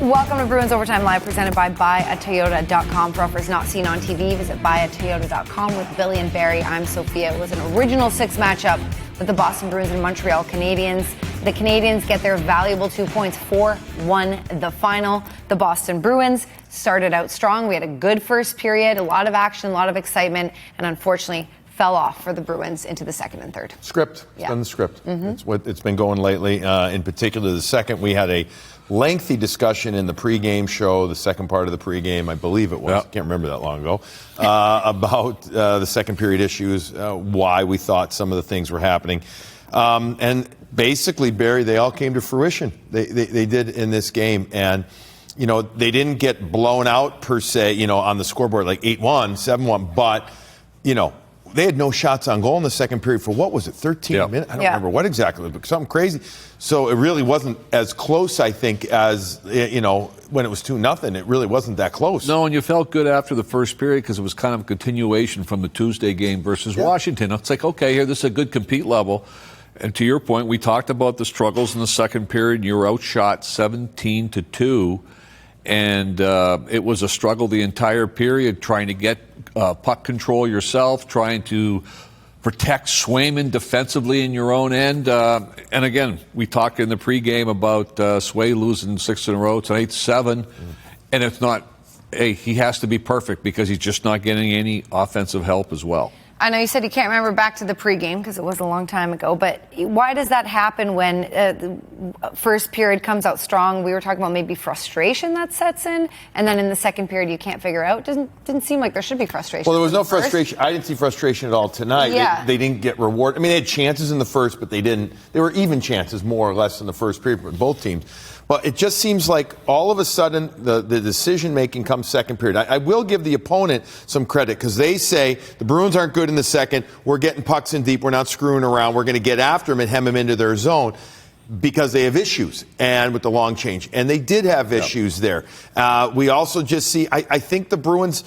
Welcome to Bruins Overtime Live, presented by buyatoyota.com. For offers not seen on TV, visit buyatoyota.com. With Billy and Barry, I'm Sophia. It was an original six matchup with the Boston Bruins and Montreal Canadiens. The Canadiens get their valuable 2 points, 4-1 the final. The Boston Bruins started out strong. We had a good first period, a lot of action, a lot of excitement, and unfortunately fell off for the Bruins into the second and third. Script. It's been the script. It's what it's been going lately. In particular, the second, we had a lengthy discussion in the pregame show, the second part of the pregame, I believe it was. I can't remember that long ago, about the second period issues, why we thought some of the things were happening. And basically, Barry, they all came to fruition. They did in this game. And, you know, they didn't get blown out per se, you know, on the scoreboard like 8-1, 7-1. But, you know, they had no shots on goal in the second period for, what was it, 13 minutes? I don't remember what exactly, but something crazy. So it really wasn't as close, I think, as, you know, when it was 2-0. It really wasn't that close. No, and you felt good after the first period because it was kind of a continuation from the Tuesday game versus Washington. It's like, okay, here, this is a good compete level. And to your point, we talked about the struggles in the second period. You were outshot 17-2. And it was a struggle the entire period, trying to get puck control yourself, trying to protect Swayman defensively in your own end. And again, we talked in the pregame about Sway losing 6 in a row. It's an 8-7. And it's not, hey, he has to be perfect because he's just not getting any offensive help as well. I know you said you can't remember back to the pregame because it was a long time ago, but why does that happen when the first period comes out strong? We were talking about maybe frustration that sets in, and then in the second period you can't figure out. Didn't seem like there should be frustration. Well, there was no frustration. I didn't see frustration at all tonight. Yeah. They didn't get rewarded. I mean, they had chances in the first, but they didn't. They were even chances, more or less, in the first period with both teams. But it just seems like all of a sudden the decision-making comes second period. I will give the opponent some credit because they say the Bruins aren't good in the second. We're getting pucks in deep. We're not screwing around. We're going to get after them and hem them into their zone because they have issues and with the long change. And they did have issues there. We also just see, I think the Bruins,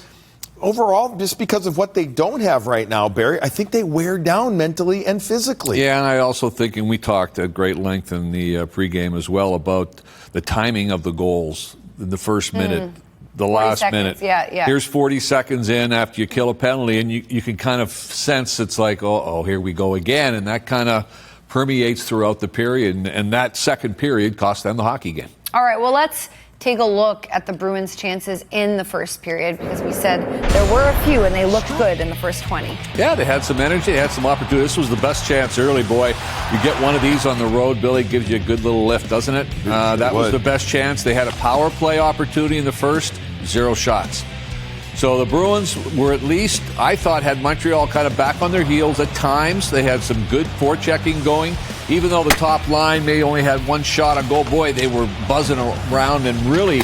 overall, just because of what they don't have right now, Barry, I think they wear down mentally and physically. Yeah, and I also think, and we talked at great length in the pregame as well, about the timing of the goals in the first minute, the last minute. Yeah. Here's 40 seconds in after you kill a penalty, and you can kind of sense it's like, oh, here we go again, and that kind of permeates throughout the period, and that second period cost them the hockey game. All right, well, let's take a look at the Bruins' chances in the first period because we said there were a few and they looked good in the first 20. Yeah, they had some energy, they had some opportunity. This was the best chance early, boy. You get one of these on the road, Billy, gives you a good little lift, doesn't it? That was the best chance. They had a power play opportunity in the first, 0 shots. So the Bruins were at least, I thought, had Montreal kind of back on their heels at times. They had some good forechecking going. Even though the top line may only had 1 shot on goal, boy, they were buzzing around and really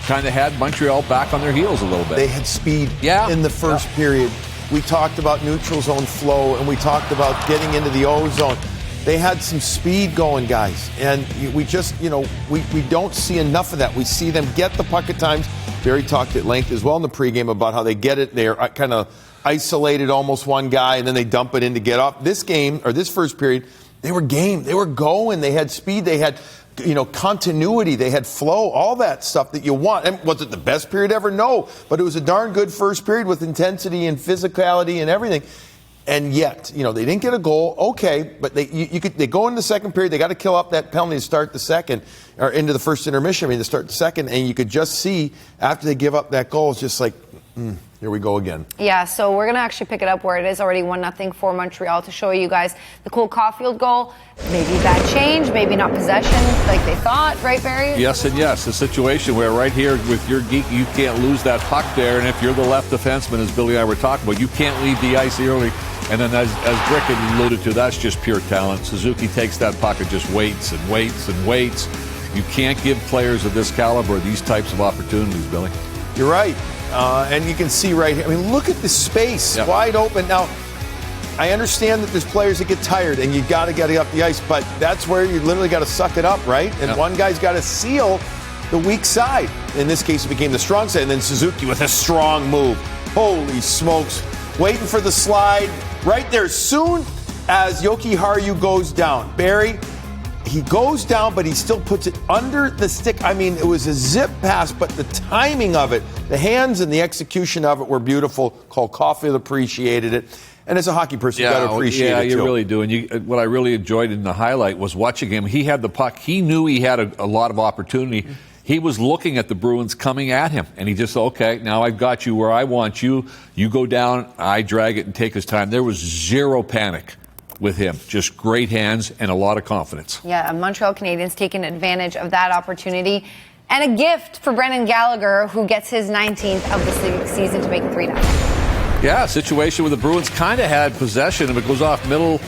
kind of had Montreal back on their heels a little bit. They had speed in the first period. We talked about neutral zone flow, and we talked about getting into the O zone. They had some speed going, guys. And we just, you know, we don't see enough of that. We see them get the puck at times. Barry talked at length as well in the pregame about how they get it. They're kind of isolated, almost one guy, and then they dump it in to get off. This game, or this first period, they were game. They were going. They had speed. They had, you know, continuity. They had flow, all that stuff that you want. And was it the best period ever? No. But it was a darn good first period with intensity and physicality and everything. And yet, you know, they didn't get a goal. Okay, but they go in the second period. They got to kill up that penalty to start the second, or into the first intermission, to start the second. And you could just see after they give up that goal, it's just like, here we go again. Yeah, so we're going to actually pick it up where it is already 1-0 for Montreal to show you guys the cool Caufield goal. Maybe that change, maybe not possession like they thought, right, Barry? Yes and yes. A situation where right here with your geek, you can't lose that puck there. And if you're the left defenseman, as Billy and I were talking about, you can't leave the ice early. And then as Brick had alluded to, that's just pure talent. Suzuki takes that puck and just waits and waits and waits. You can't give players of this caliber these types of opportunities, Billy. You're right. And you can see right here. I mean, look at the space, wide open. Now, I understand that there's players that get tired and you got to get up the ice, but that's where you literally got to suck it up, right? And one guy's got to seal the weak side. In this case, it became the strong side. And then Suzuki with a strong move. Holy smokes. Waiting for the slide right there. Soon as Yoki Haru goes down, Barry, he goes down, but he still puts it under the stick. I mean, it was a zip pass, but the timing of it, the hands and the execution of it were beautiful. Caufield appreciated it. And as a hockey person, you got to appreciate it, too. Yeah, you really do. And what I really enjoyed in the highlight was watching him. He had the puck. He knew he had a lot of opportunity. He was looking at the Bruins coming at him. And he just said, okay, now I've got you where I want you. You go down, I drag it and take his time. There was zero panic with him. Just great hands and a lot of confidence. Yeah, Montreal Canadiens taking advantage of that opportunity. And a gift for Brendan Gallagher, who gets his 19th of the season to make it 3-0. Yeah, a situation where the Bruins kind of had possession, and it goes off middle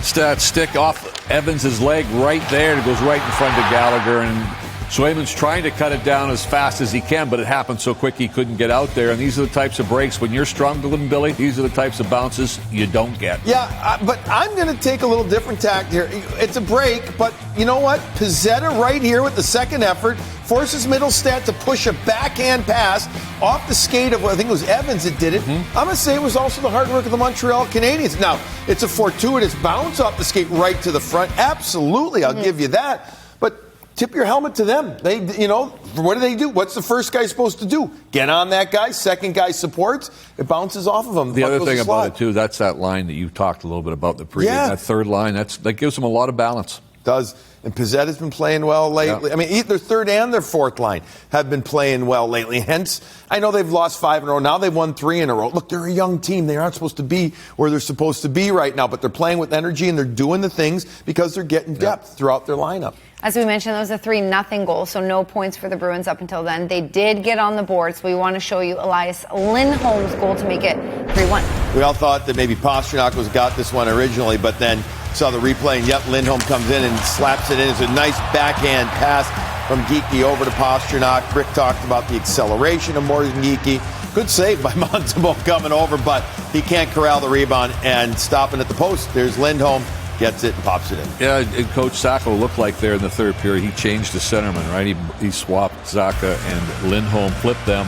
stick off Evans' leg right there, and it goes right in front of Gallagher, and Swayman's trying to cut it down as fast as he can, but it happened so quick he couldn't get out there. And these are the types of breaks, when you're struggling, Billy, these are the types of bounces you don't get. Yeah, but I'm going to take a little different tact here. It's a break, but you know what? Pizzetta right here with the second effort forces Middlestat to push a backhand pass off the skate of, I think it was Evans that did it. I'm going to say it was also the hard work of the Montreal Canadiens. Now, it's a fortuitous bounce off the skate right to the front. Absolutely, I'll give you that. But tip your helmet to them. They, what do they do? What's the first guy supposed to do? Get on that guy. Second guy supports. It bounces off of him. The other thing about it, too, that's that line that you talked a little bit about, the pregame. Yeah. That third line, that gives them a lot of balance. Does. And Pizzetta's been playing well lately. Yeah. I mean, their third and their fourth line have been playing well lately. Hence, I know they've lost 5 in a row. Now they've won 3 in a row. Look, they're a young team. They aren't supposed to be where they're supposed to be right now, but they're playing with energy and they're doing the things because they're getting depth throughout their lineup. As we mentioned, that was a 3-0 goal, so no points for the Bruins up until then. They did get on the board, so we want to show you Elias Lindholm's goal to make it 3-1. We all thought that maybe Pastrnak got this one originally, but then saw the replay, and yet Lindholm comes in and slaps it in. It's a nice backhand pass from Geekie over to Pastrnak. Rick talked about the acceleration of Morgan Geekie. Good save by Montembeault coming over, but he can't corral the rebound and stopping at the post. There's Lindholm. Gets it and pops it in. Yeah, and Coach Sacco looked like there in the third period. He changed the centerman, right? He swapped Zacha and Lindholm, flipped them,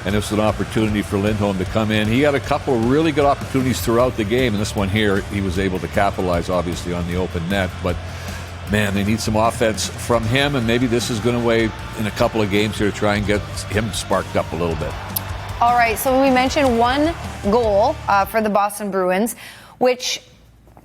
and it was an opportunity for Lindholm to come in. He had a couple of really good opportunities throughout the game, and this one here, he was able to capitalize, obviously, on the open net. But, man, they need some offense from him, and maybe this is going to wait in a couple of games here to try and get him sparked up a little bit. All right, so we mentioned one goal for the Boston Bruins, which...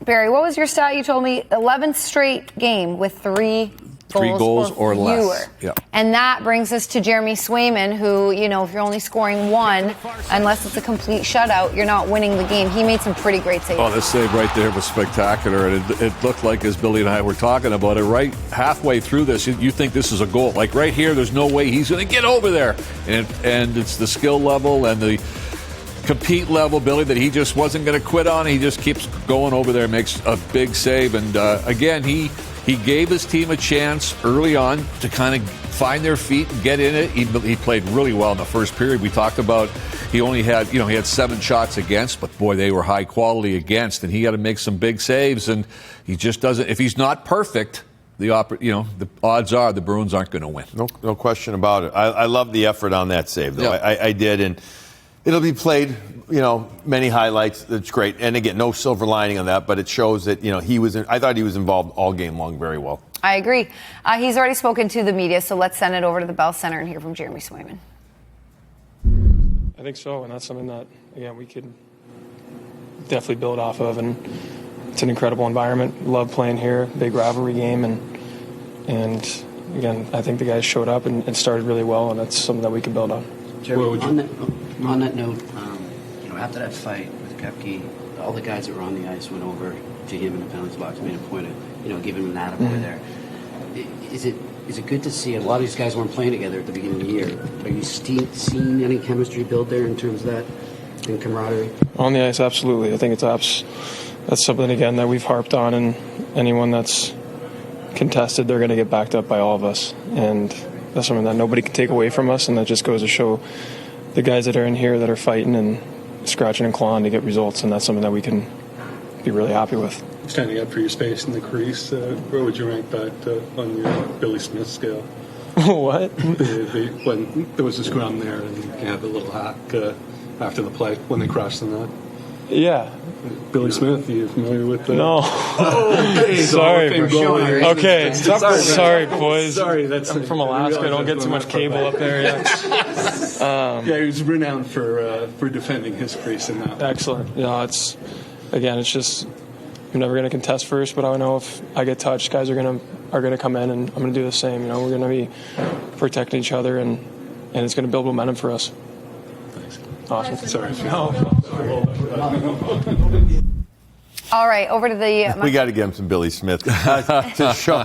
Barry, what was your stat? You told me 11th straight game with 3 goals or less. Yeah. And that brings us to Jeremy Swayman, who, if you're only scoring 1, unless it's a complete shutout, you're not winning the game. He made some pretty great saves. Oh, this save right there was spectacular. And it looked like, as Billy and I were talking about it, right halfway through this, you think this is a goal. Like right here, there's no way he's going to get over there. And it's the skill level and the compete level, Billy, that he just wasn't going to quit on. He just keeps going over there, makes a big save. And again, he gave his team a chance early on to kind of find their feet and get in it. He played really well in the first period. We talked about he only had, he had 7 shots against, but boy, they were high quality against, and he had to make some big saves. And he just doesn't. If he's not perfect, the odds are the Bruins aren't going to win. No question about it. I love the effort on that save, though. Yeah. I did, and it'll be played, many highlights. That's great. And again, no silver lining on that, but it shows that, I thought he was involved all game long very well. I agree. He's already spoken to the media, so let's send it over to the Bell Center and hear from Jeremy Swayman. I think so, and that's something that, again, we could definitely build off of. And it's an incredible environment. Love playing here. Big rivalry game. And again, I think the guys showed up and started really well, and that's something that we can build on. Jeremy, on that note, after that fight with Koepke, all the guys that were on the ice went over to him in the penalty box, made a point of, giving him an attaboy there. Is it good to see? A lot of these guys weren't playing together at the beginning of the year. Are you seeing any chemistry build there in terms of that and camaraderie? On the ice, absolutely. I think that's something, again, that we've harped on, and anyone that's contested, they're going to get backed up by all of us. And that's something that nobody can take away from us, and that just goes to show the guys that are in here that are fighting and scratching and clawing to get results, and that's something that we can be really happy with. Standing up for your space in the crease, where would you rank that on your Billy Smith scale? What? When there was a scrum there and you have a little hack after the play when they crashed the net. Yeah. Billy Smith, are you familiar with that? No. Sorry. Okay. Sorry, boys. Sorry, I'm from Alaska. I don't get too much cable up there yet. Yeah, he was renowned for defending his crease in that. Excellent. It's just I'm never going to contest first, but I know if I get touched, guys are going to come in, and I'm going to do the same. We're going to be protecting each other, and it's going to build momentum for us. Thanks. Awesome. Sorry. All right, over to the. We got to get him some Billy Smith to show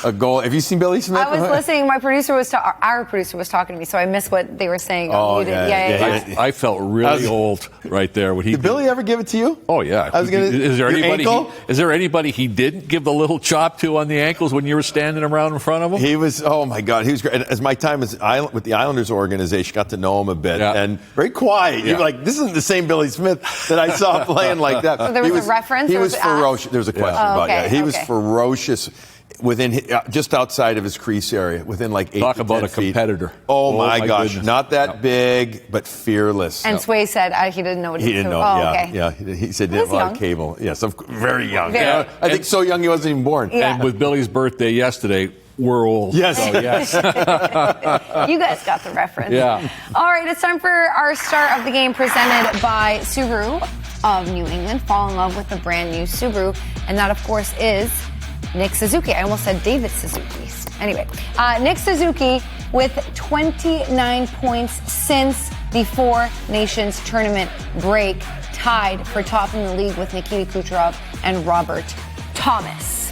a goal. Have you seen Billy Smith? I was listening. Our producer was talking to me, so I missed what they were saying. Oh, You did. Yeah. I felt really old right there when he Did Billy ever give it to you? Oh yeah. I was gonna. Is there your anybody? ankle? Is there anybody he didn't give the little chop to on the ankles when you were standing around in front of him? He was. Oh my God, he was great. And as my time with the Islanders organization, got to know him a bit, and very quiet. You're like, this isn't the same Billy Smith that I saw playing like that. So there was a reference. He was ferocious. There was a question about that. He was ferocious within just outside of his crease area, within like 8 to 10 Talk about a feet. competitor. Oh my gosh, goodness. not that big, but fearless. And Sway said he didn't know what He didn't know. Okay. He said he didn't have a lot of cable. Yes, very young. Very. I think so young he wasn't even born. Yeah. And with Billy's birthday yesterday, we're old. Yes. So, yes. You guys got the reference. Yeah. All right, it's time for our start of the game presented by Subaru of New England. Fall in love with the brand new Subaru. And that, of course, is Nick Suzuki. I almost said David Suzuki. Anyway, Nick Suzuki with 29 points since the Four Nations tournament break, tied for top in the league with Nikita Kucherov and Robert Thomas.